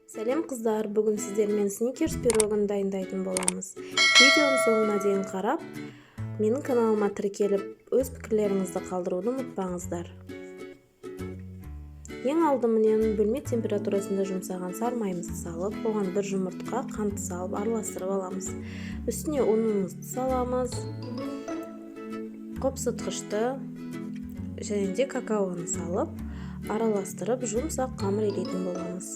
Сәлем қыздар, бүгін сіздермен сникерс пирогын дайындайтын боламыз. Видеоны соңына дейін қарап, менің каналыма тіркеліп, өз пікірлеріңізді қалдыруды ұмытпаңыздар. Ең алдыменен бөлме температурасында жұмсаған сары майымызды салып, оған бір жұмыртқа, қант салып араластырып аламыз. Үстіне ұнымызды саламыз, қопсытқышты және де какаоны салып, араластырып жұмсақ қамыр илейтін боламыз.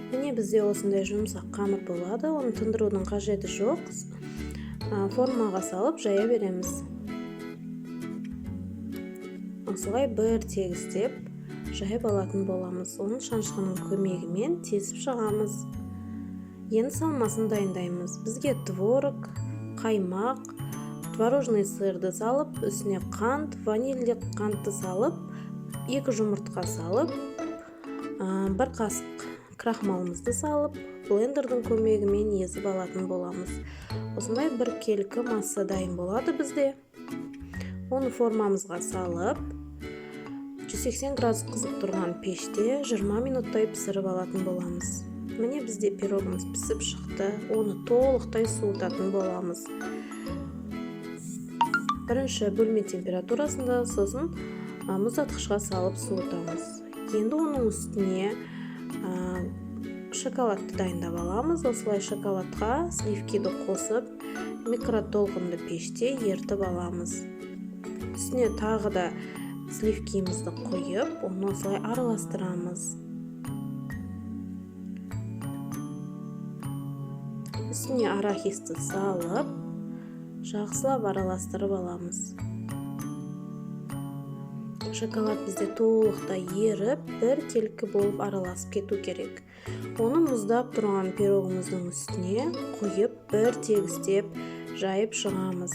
Міне бізде осындай жұмсақ қамыр болады, оны тындырудың қажеті жоқ. Формаға салып жая береміз. Осылай бір тегістеп жайып алатын боламыз. Оның шаншқының көмегімен тесіп шығамыз. Енді салмасын дайындаймыз. Бізге творог, қаймақ, творожный сырды салып, үстіне қант, ванильдік қантты салып, 2 жұмыртқа салып, 1 қасық крахмалымызды салып, блендердің көмегімен езіп алатын боламыз. Осындай бір келкі масса дайын болады бізде. Оны формамызға салып, 180 градус қызып тұрған пеште 20 минуттай пісіріп алатын боламыз. Міне бізде пирогымыз пісіп шықты. Оны толықтай суытатын боламыз. Бірінші бөлме температурасында, сосын мұздатқышқа салып суытамыз. Енді оның үстіне шоколадты дайындап аламыз. Осылай шоколадқа сливкиді қосып, микротолқынды пеште ертіп аламыз. Үстіне тағы да сливкимізді қойып, оны осылай араластырамыз. Үстіне арахисті салып, жақсылап араластырып аламыз. Шоколад бізде толықтай еріп, бір келкі болып араласып кету керек. Оны мұздап тұрған пирогымыздың үстіне қойып, бір тегістеп жайып шығамыз.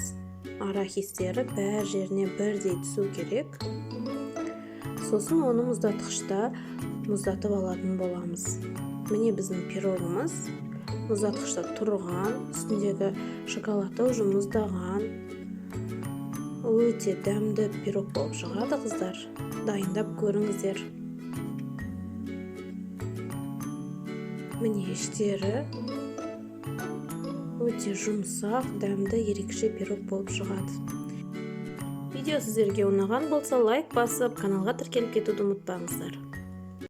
Арахистері бәр жеріне бірдей түсу керек. Сосын оны мұздатқышта мұздатып алатын боламыз. Міне біздің пирогымыз мұздатқышта тұрған, үстіндегі шоколады уже мұздаған. Өте дәмді пирог болып шығады қыздар. Дайындап көріңіздер. Міне іштері өте жұмсақ, дәмді, ерекше пирог болып шығады. Видео сіздерге ұнаған болса, лайк басып, каналға тіркеліп кетуді ұмытпаңыздар.